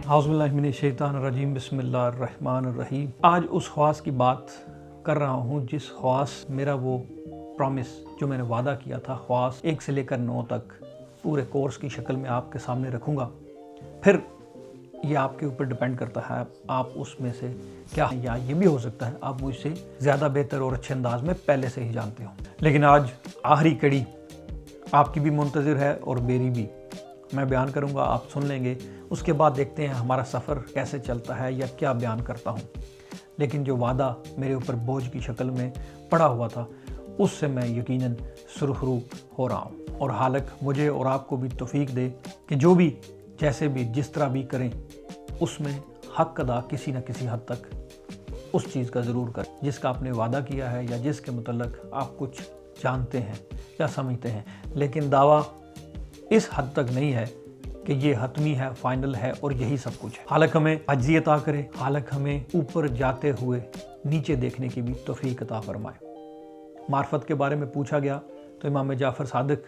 औज़ुबिल्लाहिमिनश्शैतानिर्रजीम बिस्मिल्लाहिर्रहमानिर्रहीम। आज उस ख्वास की बात कर रहा हूँ जिस ख्वास मेरा वो प्रॉमिस जो मैंने वादा किया था, ख्वास 1 से लेकर 9 तक पूरे कोर्स की शक्ल में आपके सामने रखूँगा। फिर ये आपके ऊपर डिपेंड करता है आप उसमें से क्या, या ये भी हो सकता है आप मुझसे ज़्यादा बेहतर और अच्छे अंदाज में पहले से ही जानते हो। लेकिन आज आखिरी कड़ी आपकी भी मुंतज़िर है और मेरी भी। मैं बयान करूंगा, आप सुन लेंगे, उसके बाद देखते हैं हमारा सफ़र कैसे चलता है या क्या बयान करता हूं। लेकिन जो वादा मेरे ऊपर बोझ की शक्ल में पड़ा हुआ था उससे मैं यकीनन सुरखरू हो रहा हूं। और हालक मुझे और आपको भी तौफीक दे कि जो भी, जैसे भी, जिस तरह भी करें उसमें हक अदा किसी न किसी हद तक उस चीज़ का ज़रूर करें जिसका आपने वादा किया है या जिसके मुतल्लिक़ आप कुछ जानते हैं या समझते हैं। लेकिन दावा इस हद तक नहीं है कि ये हतमी है, फाइनल है और यही सब कुछ है। हालांकि हमें अज्जी अता करे, हालांकि हमें ऊपर जाते हुए नीचे देखने की भी तौफीक अता फरमाए। मार्फत के बारे में पूछा गया तो इमाम जाफ़र सादिक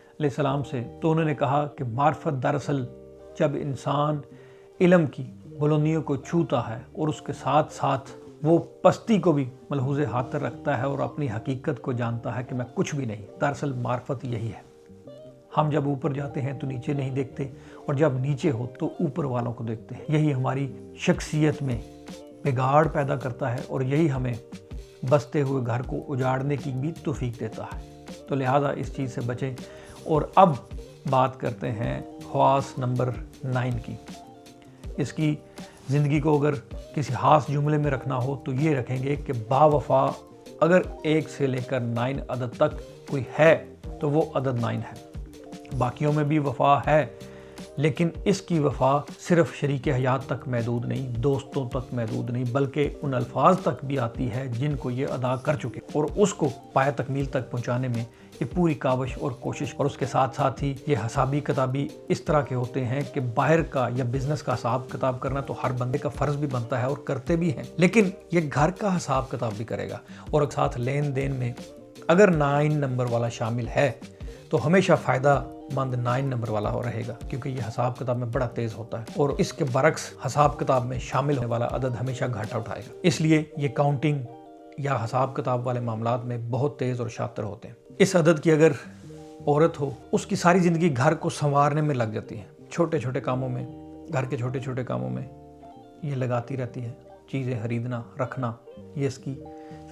अलैहिस्सलाम से, तो उन्होंने कहा कि मार्फत दरअसल जब इंसान इल्म की बुलंदियों को छूता है और उसके साथ साथ वो पस्ती को भी मलहूज़े हाथ रखता है और अपनी हकीकत को जानता है कि मैं कुछ भी नहीं, दरअसल मार्फत यही है। हम जब ऊपर जाते हैं तो नीचे नहीं देखते और जब नीचे हो तो ऊपर वालों को देखते हैं। यही हमारी शख्सियत में बिगाड़ पैदा करता है और यही हमें बसते हुए घर को उजाड़ने की भी तौफीक देता है। तो लिहाजा इस चीज़ से बचें। और अब बात करते हैं ख्वास नंबर 9 की। इसकी ज़िंदगी को अगर किसी खास जुमले में रखना हो तो ये रखेंगे कि बावफा अगर 1 से लेकर 9 अदद तक कोई है तो वो अदद 9 है। बाकियों में भी वफ़ा है, लेकिन इसकी वफ़ा सिर्फ शरीक हयात तक महदूद नहीं, दोस्तों तक महदूद नहीं, बल्कि उन अल्फाज तक भी आती है जिनको ये अदा कर चुके और उसको पाया तकमील तक पहुँचाने में ये पूरी काविश और कोशिश। और उसके साथ साथ ही ये हिसाबी किताबी इस तरह के होते हैं कि बाहर का या बिज़नेस का हिसाब किताब करना तो हर बंदे का फ़र्ज़ भी बनता है और करते भी हैं, लेकिन ये घर का हिसाब किताब भी करेगा। और साथ लेन देन में अगर 9 नंबर वाला शामिल है तो हमेशा फ़ायदा मंद 9 नंबर वाला हो रहेगा, क्योंकि ये हिसाब किताब में बड़ा तेज़ होता है और इसके बरक्स हिसाब किताब में शामिल होने वाला अदद हमेशा घाटा उठाएगा। इसलिए ये काउंटिंग या हिसाब किताब वाले मामलात में बहुत तेज़ और शातिर होते हैं। इस अदद की अगर औरत हो, उसकी सारी ज़िंदगी घर को संवारने में लग जाती है, छोटे छोटे कामों में, घर के छोटे छोटे कामों में ये लगाती रहती है। चीज़ें खरीदना, रखना, ये इसकी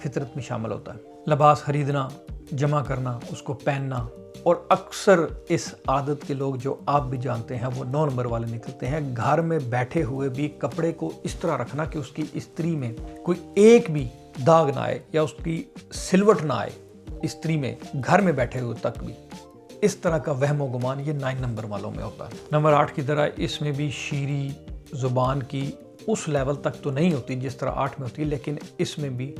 फितरत में शामिल होता है। लिबास खरीदना, जमा करना, उसको पहनना। और अक्सर इस आदत के लोग जो आप भी जानते हैं वो 9 नंबर वाले निकलते हैं। घर में बैठे हुए भी कपड़े को इस तरह रखना कि उसकी इस्त्री में कोई एक भी दाग ना आए या उसकी सिलवट ना आए, इस्त्री में, घर में बैठे हुए तक भी। इस तरह का वहम व गुमान ये 9 नंबर वालों में होता है। नंबर 8 की तरह इसमें भी शीरी ज़ुबान की उस लेवल तक तो नहीं होती जिस तरह 8 में होती है, लेकिन इसमें भी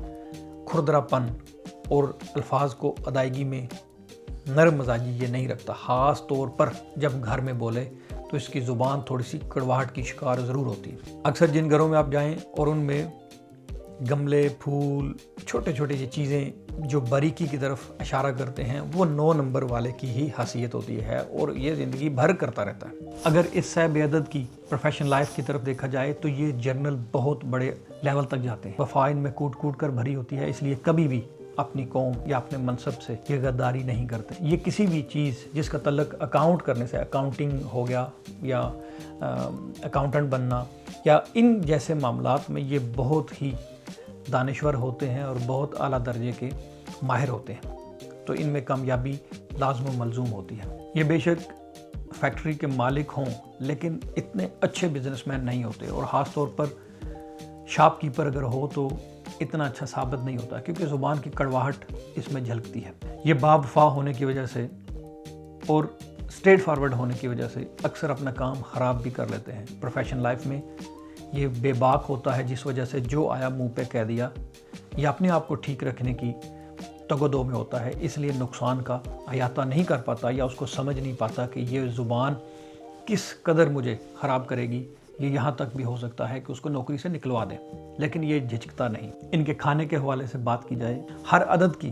खुरदरापन और अल्फाज को अदायगी में नरम मजाजी ये नहीं रखता। ख़ास तौर पर जब घर में बोले तो इसकी ज़ुबान थोड़ी सी कड़वाहट की शिकार ज़रूर होती है। अक्सर जिन घरों में आप जाएं और उनमें गमले, फूल, छोटे छोटे ये चीज़ें जो बारीकी की तरफ इशारा करते हैं वो 9 नंबर वाले की ही हैसियत होती है और ये ज़िंदगी भर करता रहता है। अगर इस सह बेअदद की प्रोफेशनल लाइफ की तरफ देखा जाए तो ये जर्नल बहुत बड़े लेवल तक जाते हैं। वफ़ा इनमें कूट कूट कर भरी होती है, इसलिए कभी भी अपनी कौम या अपने मनसब से ये गद्दारी नहीं करते। ये किसी भी चीज़ जिसका तल्लक अकाउंट करने से, अकाउंटिंग हो गया या अकाउंटेंट बनना या इन जैसे मामलात में ये बहुत ही दानिश्वर होते हैं और बहुत आला दर्जे के माहिर होते हैं, तो इनमें कामयाबी लाज़िम व मलज़ूम होती है। ये बेशक फैक्ट्री के मालिक हों लेकिन इतने अच्छे बिजनेसमैन नहीं होते और ख़ास तौर पर शॉपकीपर अगर हो तो इतना अच्छा साबित नहीं होता, क्योंकि ज़ुबान की कड़वाहट इसमें झलकती है। ये बावफा होने की वजह से और स्ट्रेट फॉरवर्ड होने की वजह से अक्सर अपना काम ख़राब भी कर लेते हैं। प्रोफेशनल लाइफ में ये बेबाक होता है, जिस वजह से जो आया मुंह पे कह दिया, या अपने आप को ठीक रखने की तगदो में होता है, इसलिए नुकसान का अहाता नहीं कर पाता या उसको समझ नहीं पाता कि ये ज़ुबान किस कदर मुझे ख़राब करेगी। ये यहाँ तक भी हो सकता है कि उसको नौकरी से निकलवा दें, लेकिन ये झिझकता नहीं। इनके खाने के हवाले से बात की जाए, हर अदद की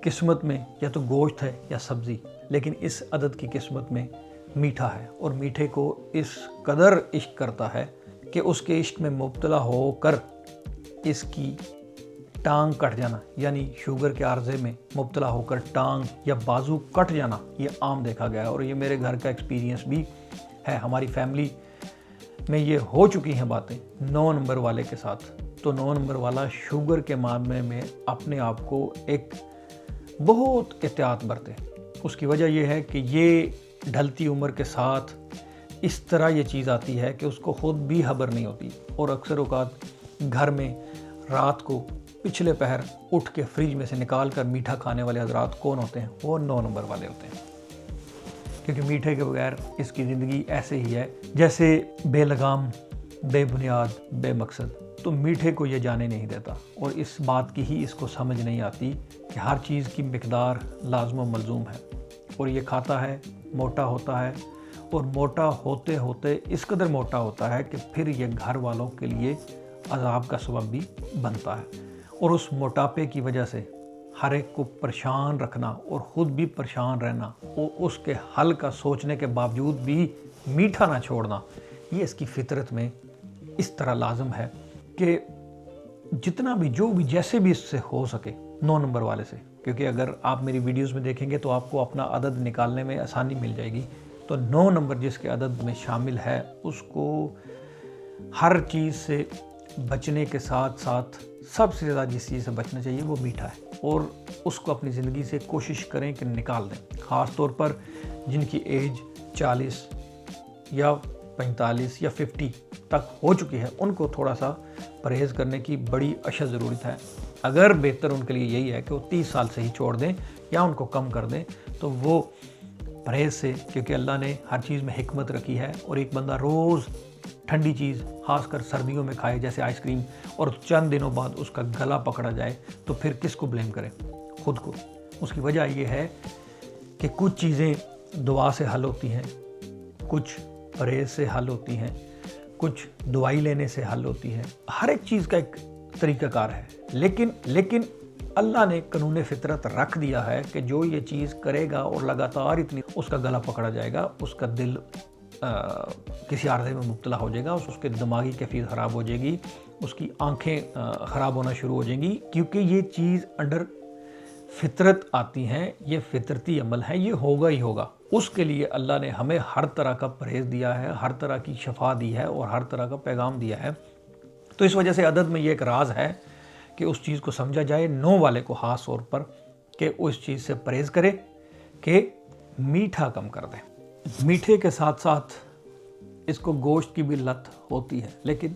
किस्मत में या तो गोश्त है या सब्ज़ी, लेकिन इस अदद की किस्मत में मीठा है और मीठे को इस कदर इश्क करता है कि उसके इश्क में मुब्तला होकर इसकी टांग कट जाना, यानी शुगर के आर्जे में मुब्तला होकर टांग या बाजू कट जाना, ये आम देखा गया है। और ये मेरे घर का एक्सपीरियंस भी है, हमारी फैमिली में ये हो चुकी हैं बातें 9 नंबर वाले के साथ। तो 9 नंबर वाला शुगर के मामले में अपने आप को एक बहुत एहतियात बरते। उसकी वजह यह है कि ये ढलती उम्र के साथ इस तरह ये चीज़ आती है कि उसको ख़ुद भी खबर नहीं होती। और अक्सर औक़ात घर में रात को पिछले पहर उठ के फ्रिज में से निकाल कर मीठा खाने वाले हजरात कौन होते हैं? वो 9 नंबर वाले होते हैं, क्योंकि मीठे के बगैर इसकी ज़िंदगी ऐसे ही है जैसे बेलगाम, बेबुनियाद, बेमकसद। तो मीठे को ये जाने नहीं देता और इस बात की ही इसको समझ नहीं आती कि हर चीज़ की मिकदार लाज़िम व मलज़ूम है। और ये खाता है, मोटा होता है, और मोटा होते होते इस कदर मोटा होता है कि फिर ये घर वालों के लिए अज़ाब का सबब भी बनता है। और उस मोटापे की वजह से हर एक को परेशान रखना और ख़ुद भी परेशान रहना और उसके हल का सोचने के बावजूद भी मीठा ना छोड़ना, ये इसकी फितरत में इस तरह लाजम है कि जितना भी जो भी जैसे भी इससे हो सके 9 नंबर वाले से, क्योंकि अगर आप मेरी वीडियोस में देखेंगे तो आपको अपना अदद निकालने में आसानी मिल जाएगी। तो 9 नंबर जिसके अदद में शामिल है उसको हर चीज़ से बचने के साथ साथ सबसे ज़्यादा जिस चीज़ से बचना चाहिए वो मीठा है, और उसको अपनी ज़िंदगी से कोशिश करें कि निकाल दें। ख़ास तौर पर जिनकी एज 40 या 45 या 50 तक हो चुकी है, उनको थोड़ा सा परहेज़ करने की बड़ी अशद ज़रूरत है। अगर बेहतर उनके लिए यही है कि वो 30 साल से ही छोड़ दें या उनको कम कर दें, तो वो परहेज़ से, क्योंकि अल्लाह ने हर चीज़ में हिकमत रखी है। और एक बंदा रोज़ ठंडी चीज़ खासकर सर्दियों में खाए जैसे आइसक्रीम, और चंद दिनों बाद उसका गला पकड़ा जाए, तो फिर किसको ब्लेम करें? खुद को। उसकी वजह यह है कि कुछ चीज़ें दुआ से हल होती हैं, कुछ परहेज़ से हल होती हैं, कुछ दवाई लेने से हल होती है। हर एक चीज़ का एक तरीक़ाकार है, लेकिन अल्लाह ने कानून फितरत रख दिया है कि जो ये चीज़ करेगा और लगातार इतनी, उसका गला पकड़ा जाएगा, उसका दिल किसी आर्ज़े में मुब्तला हो जाएगा, उसके दिमागी कैफियत ख़राब हो जाएगी, उसकी आंखें ख़राब होना शुरू हो जाएंगी, क्योंकि ये चीज़ अंडर फितरत आती हैं, ये फितरती अमल है, ये होगा ही होगा। उसके लिए अल्लाह ने हमें हर तरह का परहेज़ दिया है, हर तरह की शफा दी है और हर तरह का पैगाम दिया है। तो इस वजह से अदद में ये एक राज है कि उस चीज़ को समझा जाए, 9 वाले को ख़ास तौर पर, कि उस चीज़ से परहेज़ करे कि मीठा कम कर दें। मीठे के साथ साथ इसको गोश्त की भी लत होती है, लेकिन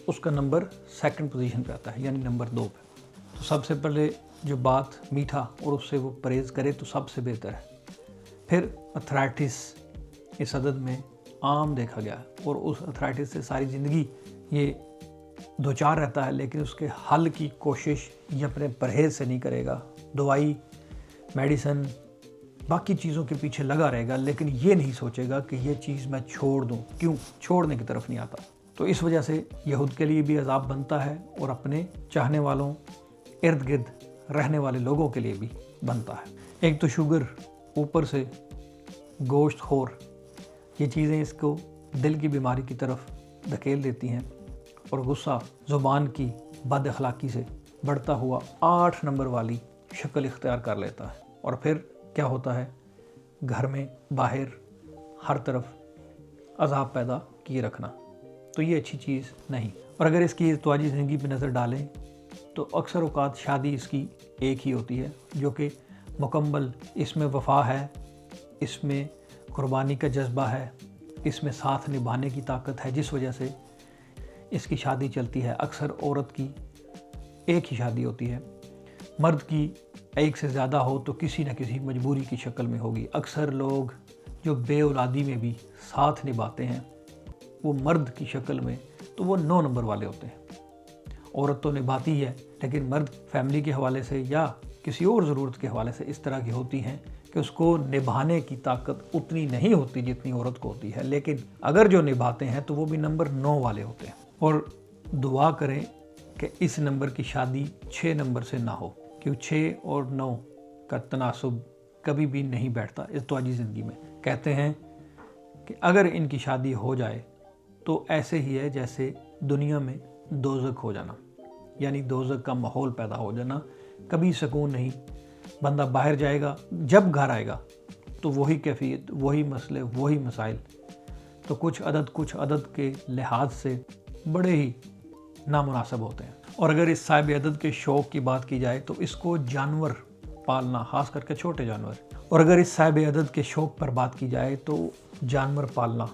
उसका नंबर 2nd पोजीशन पे आता है, यानी नंबर 2 पे। तो सबसे पहले जो बात मीठा और उससे वो परहेज़ करे तो सबसे बेहतर है। फिर अर्थराइटिस इस अदद में आम देखा गया है, और उस अर्थराइटिस से सारी ज़िंदगी ये दो चार रहता है, लेकिन उसके हल की कोशिश ये अपने परहेज़ से नहीं करेगा। दवाई, मेडिसन, बाकी चीज़ों के पीछे लगा रहेगा, लेकिन ये नहीं सोचेगा कि ये चीज़ मैं छोड़ दूँ। क्यों? छोड़ने की तरफ नहीं आता। तो इस वजह से यहूद के लिए भी अज़ाब बनता है और अपने चाहने वालों, इर्द गिर्द रहने वाले लोगों के लिए भी बनता है। एक तो शुगर, ऊपर से गोश्त खोर, ये चीज़ें इसको दिल की बीमारी की तरफ धकेल देती हैं, और गुस्सा ज़ुबान की बद अखलाकी से बढ़ता हुआ 8 नंबर वाली शक्ल इख्तियार कर लेता है। और फिर क्या होता है? घर में, बाहर, हर तरफ अज़ाब पैदा किए रखना। तो ये अच्छी चीज़ नहीं। और अगर इसकी इज़्तिवाजी ज़िंदगी पर नज़र डालें तो अक्सर औक़ात शादी इसकी एक ही होती है, जो कि मुकम्मल, इसमें वफ़ा है, इसमें कुर्बानी का जज्बा है, इसमें साथ निभाने की ताकत है, जिस वजह से इसकी शादी चलती है। अक्सर औरत की एक ही शादी होती है, मर्द की एक से ज़्यादा हो तो किसी न किसी मजबूरी की शक्ल में होगी। अक्सर लोग जो बेऔलादी में भी साथ निभाते हैं वो मर्द की शक्ल में, तो वो 9 नंबर वाले होते हैं। औरत तो निभाती है, लेकिन मर्द फैमिली के हवाले से या किसी और ज़रूरत के हवाले से इस तरह की होती हैं कि उसको निभाने की ताकत उतनी नहीं होती जितनी औरत को होती है। लेकिन अगर जो निभाते हैं तो वो भी नंबर 9 वाले होते हैं। और दुआ करें कि इस नंबर की शादी 6 नंबर से ना हो, क्योंकि 6 और 9 का तनासुब कभी भी नहीं बैठता इज़्तिवाजी ज़िंदगी में। कहते हैं कि अगर इनकी शादी हो जाए तो ऐसे ही है जैसे दुनिया में दोज़ख हो जाना, यानी दोज़ख का माहौल पैदा हो जाना, कभी सुकून नहीं। बंदा बाहर जाएगा, जब घर आएगा तो वही कैफियत, वही मसले, वही मसाइल। तो कुछ अदद के लिहाज से बड़े ही नामुनासिब होते हैं। और अगर इस साहिब अदद के शौक़ की बात की जाए तो इसको जानवर पालना, ख़ास करके छोटे जानवर, और अगर इस साहिब अदद के शौक़ पर बात की जाए तो जानवर पालना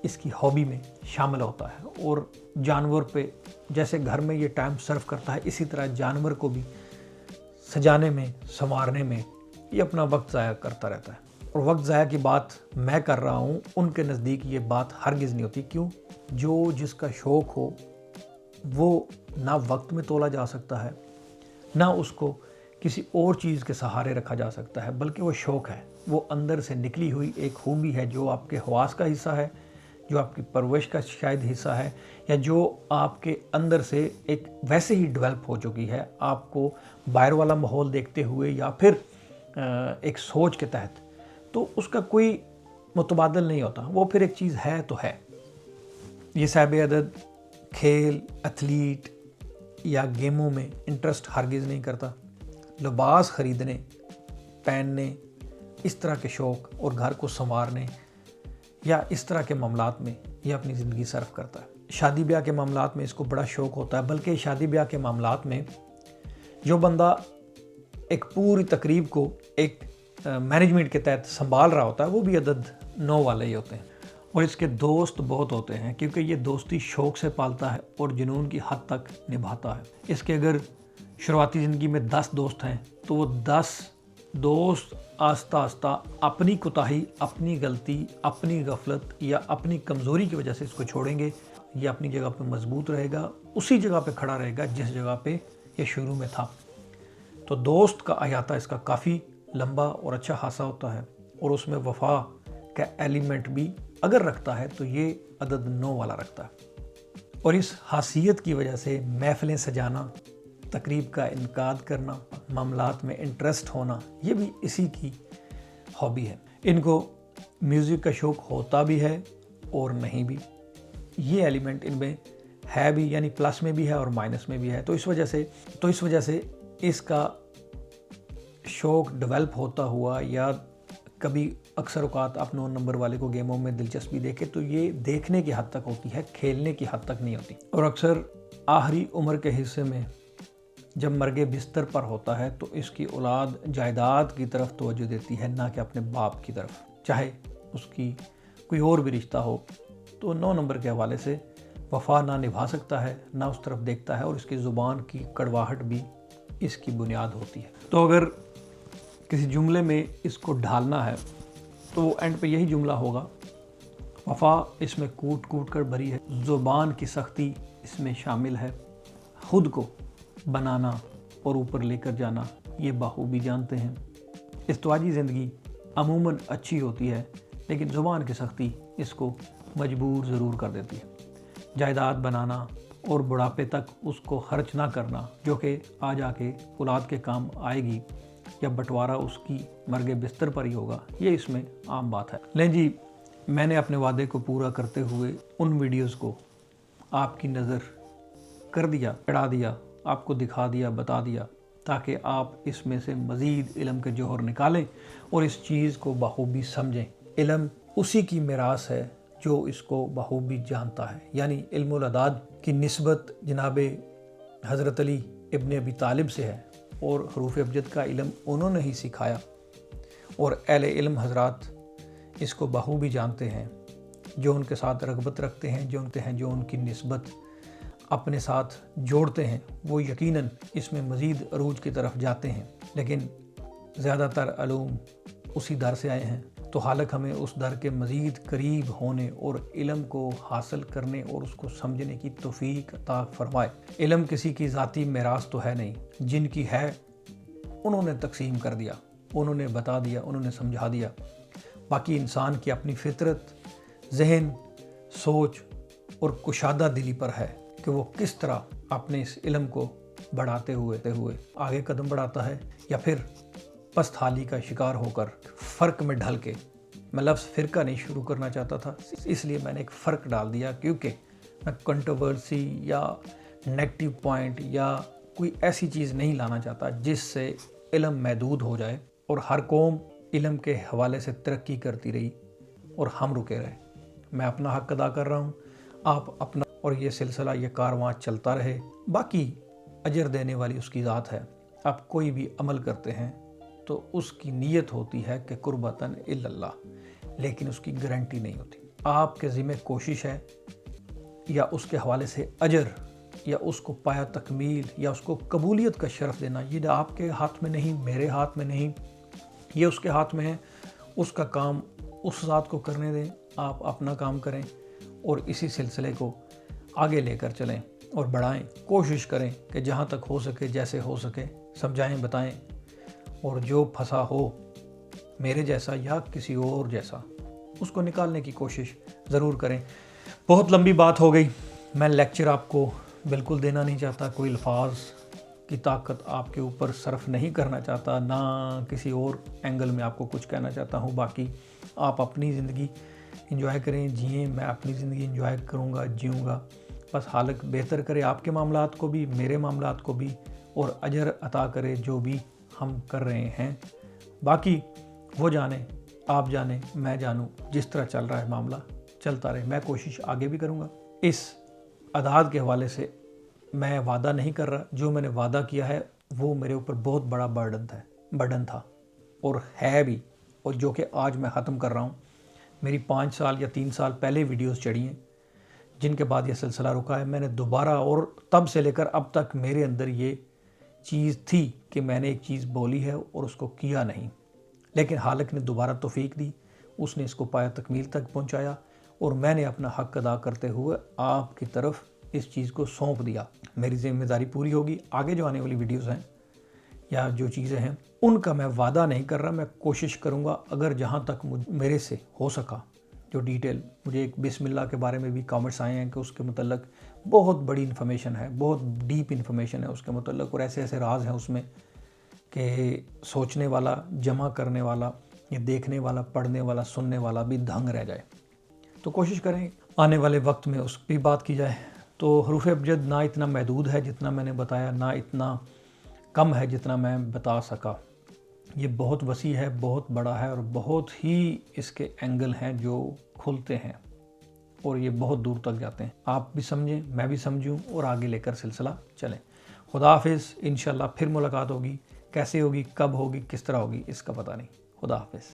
इसकी हॉबी में शामिल होता है। और जानवर पे जैसे घर में ये टाइम सर्व करता है, इसी तरह जानवर को भी सजाने में, संवारने में ये अपना वक्त ज़ाया करता रहता है। और वक्त ज़ाया की बात मैं कर रहा हूँ, उनके नज़दीक ये बात हरगिज़ नहीं होती। क्यों? जो जिसका शौक़ हो वो ना वक्त में तोला जा सकता है, ना उसको किसी और चीज़ के सहारे रखा जा सकता है, बल्कि वो शौक़ है, वो अंदर से निकली हुई एक खूबी है जो आपके हवास का हिस्सा है, जो आपकी परवरिश का शायद हिस्सा है, या जो आपके अंदर से एक वैसे ही डेवलप हो चुकी है, आपको बाहर वाला माहौल देखते हुए या फिर एक सोच के तहत। तो उसका कोई मुतबादल नहीं होता, वो फिर एक चीज़ है तो है। ये साहिब अदद खेल, एथलीट या गेमों में इंटरेस्ट हरगिज़ नहीं करता। लिबास ख़रीदने, पहनने, इस तरह के शौक़ और घर को संवारने या इस तरह के मामलात में यह अपनी ज़िंदगी सर्फ करता है। शादी ब्याह के मामलात में इसको बड़ा शौक़ होता है, बल्कि शादी ब्याह के मामलात में जो बंदा एक पूरी तकरीब को एक मैनेजमेंट के तहत संभाल रहा होता है, वो भी अदद 9 वाले ही होते हैं। और इसके दोस्त बहुत होते हैं, क्योंकि ये दोस्ती शौक़ से पालता है और जुनून की हद तक निभाता है। इसके अगर शुरुआती ज़िंदगी में 10 दोस्त हैं तो वो 10 दोस्त आस्ता आस्ता अपनी कोताही, अपनी गलती, अपनी गफलत या अपनी कमज़ोरी की वजह से इसको छोड़ेंगे। ये अपनी जगह पे मजबूत रहेगा, उसी जगह पे खड़ा रहेगा जिस जगह पे ये शुरू में था। तो दोस्त का अहाता इसका काफ़ी लंबा और अच्छा खासा होता है, और उसमें वफा का एलिमेंट भी अगर रखता है तो ये अदद 9 वाला रखता है। और इस खासियत की वजह से महफ़िलें सजाना, तकरीब का इनकाद करना, मामलात में इंटरेस्ट होना, ये भी इसी की हॉबी है। इनको म्यूज़िक का शौक़ होता भी है और नहीं भी, ये एलिमेंट इनमें है भी, यानी प्लस में भी है और माइनस में भी है। तो इस वजह से इसका शौक़ डेवलप होता हुआ, या कभी अक्सर औक़ात आप 9 नंबर वाले को गेमों में दिलचस्पी देखे तो ये देखने की हद तक होती है, खेलने की हद तक नहीं होती। और अक्सर आखिरी उम्र के हिस्से में जब मर्गे बिस्तर पर होता है तो इसकी औलाद जायदाद की तरफ तवज्जो देती है, ना कि अपने बाप की तरफ। चाहे उसकी कोई और भी रिश्ता हो, तो 9 नंबर के हवाले से वफा ना निभा सकता है, ना उस तरफ देखता है, और इसकी ज़ुबान की कड़वाहट भी इसकी बुनियाद होती है। तो अगर किसी जुमले में इसको ढालना है तो वो एंड पे यही जुमला होगा, वफा इसमें कूट कूट कर भरी है, ज़ुबान की सख्ती इसमें शामिल है, ख़ुद को बनाना और ऊपर लेकर जाना ये बाखूबी जानते हैं। इस्तवाजी ज़िंदगी अमूमन अच्छी होती है, लेकिन ज़ुबान की सख्ती इसको मजबूर ज़रूर कर देती है। जायदाद बनाना और बुढ़ापे तक उसको खर्च ना करना, जो कि आ जाके औलाद के काम आएगी, या बंटवारा उसकी मर्गे बिस्तर पर ही होगा, ये इसमें आम बात है। लें जी, मैंने अपने वादे को पूरा करते हुए उन वीडियोस को आपकी नज़र कर दिया, चढ़ा दिया, आपको दिखा दिया, बता दिया, ताकि आप इसमें से मज़ीद इल्म के जौहर निकालें और इस चीज़ को बखूबी समझें। इल्म उसी की मिरास है जो इसको बखूबी जानता है, यानी इल्मुल अदाद की निस्बत जनाब हज़रत अली इब्न अबी तालिब से है, और हरूफ अबजद का इल्म उन्होंने ही सिखाया, और अहले इल्म हज़रात इसको बखूबी जानते हैं। जो उनके साथ रग़बत रखते हैं, जो उनकी निस्बत अपने साथ जोड़ते हैं, वो यकीनन इसमें मज़ीद अरूज की तरफ जाते हैं। लेकिन ज़्यादातर अलूम उसी दर से आए हैं, तो हालांकि हमें उस दर के मज़ीद करीब होने और इल्म को हासिल करने और उसको समझने की तौफ़ीक अता फरमाए। इल्म किसी की ज़ाती मिरास तो है नहीं, जिनकी है उन्होंने तकसीम कर दिया, उन्होंने बता दिया, उन्होंने समझा दिया। बाकी इंसान की अपनी फितरत, जहन, सोच और कुशादा दिली पर है कि वो किस तरह अपने इस इल्म को बढ़ाते हुए आगे कदम बढ़ाता है, या फिर पस्त हाली का शिकार होकर फ़र्क में ढल के मैं लफ्ज़ फ़िरका नहीं शुरू करना चाहता था, इसलिए मैंने एक फ़र्क डाल दिया, क्योंकि मैं कंट्रोवर्सी या नेगेटिव पॉइंट या कोई ऐसी चीज़ नहीं लाना चाहता जिससे इल्म महदूद हो जाए और हर कौम इल्म के हवाले से तरक्की करती रही और हम रुके रहे। मैं अपना हक़ अदा कर रहा हूँ, आप अपना, और ये सिलसिला, ये कारवां चलता रहे। बाकी अजर देने वाली उसकी ज़ात है। आप कोई भी अमल करते हैं तो उसकी नीयत होती है कि कुर्बतन इल्लल्लाह, लेकिन उसकी गारंटी नहीं होती। आपके ज़िम्मे कोशिश है या उसके हवाले से अजर या उसको पाया तकमील या उसको कबूलियत का शरफ़ देना, ये आपके हाथ में नहीं, मेरे हाथ में नहीं, ये उसके हाथ में है। उसका काम उस ज़ात को करने दें, आप अपना काम करें और इसी सिलसिले को आगे लेकर चलें और बढ़ाएं। कोशिश करें कि जहाँ तक हो सके, जैसे हो सके समझाएं, बताएं, और जो फंसा हो मेरे जैसा या किसी और जैसा, उसको निकालने की कोशिश ज़रूर करें। बहुत लंबी बात हो गई, मैं लेक्चर आपको बिल्कुल देना नहीं चाहता, कोई अल्फाज की ताकत आपके ऊपर सर्फ नहीं करना चाहता, ना किसी और एंगल में आपको कुछ कहना चाहता हूँ। बाकी आप अपनी ज़िंदगी इंजॉय करें, जिएँ, मैं अपनी ज़िंदगी इंजॉय करूँगा, जीऊँगा। बस हालत बेहतर करे आपके मामलात को भी, मेरे मामलात को भी, और अजर अता करे जो भी हम कर रहे हैं। बाकी वो जाने, आप जाने, मैं जानूँ, जिस तरह चल रहा है मामला चलता रहे। मैं कोशिश आगे भी करूँगा। इस अदाद के हवाले से मैं वादा नहीं कर रहा, जो मैंने वादा किया है वो मेरे ऊपर बहुत बड़ा बर्डन था और है भी, और जो कि आज मैं ख़त्म कर रहा हूँ। मेरी 5 साल या 3 साल पहले वीडियोस चढ़ी हैं, जिनके बाद ये सिलसिला रुका है। मैंने दोबारा, और तब से लेकर अब तक मेरे अंदर ये चीज़ थी कि मैंने एक चीज़ बोली है और उसको किया नहीं, लेकिन हालिक ने दोबारा तौफीक दी, उसने इसको पाया तकमील तक पहुँचाया और मैंने अपना हक़ अदा करते हुए आपकी तरफ इस चीज़ को सौंप दिया। मेरी ज़िम्मेदारी पूरी होगी। आगे जो आने वाली वीडियोस हैं या जो चीज़ें हैं उनका मैं वादा नहीं कर रहा, मैं कोशिश करूँगा अगर जहाँ तक मेरे से हो सका, जो डिटेल, मुझे एक बिस्मिल्लाह के बारे में भी कमेंट्स आए हैं कि उसके मतलब बहुत बड़ी इन्फॉर्मेशन है, बहुत डीप इन्फॉर्मेशन है उसके मतलब, और ऐसे ऐसे राज हैं उसमें कि सोचने वाला, जमा करने वाला, या देखने वाला, पढ़ने वाला, सुनने वाला भी दंग रह जाए। तो कोशिश करें आने वाले वक्त में उस पर बात की जाए। तो हरूफ अबजद ना इतना महदूद है जितना मैंने बताया, ना इतना कम है जितना मैं बता सका। ये बहुत वसी है, बहुत बड़ा है, और बहुत ही इसके एंगल हैं जो खुलते हैं और ये बहुत दूर तक जाते हैं। आप भी समझें, मैं भी समझूं, और आगे लेकर सिलसिला चलें। खुदा हाफिज़। इंशाल्लाह फिर मुलाकात होगी। कैसे होगी, कब होगी, किस तरह होगी, इसका पता नहीं। खुदा हाफिज़।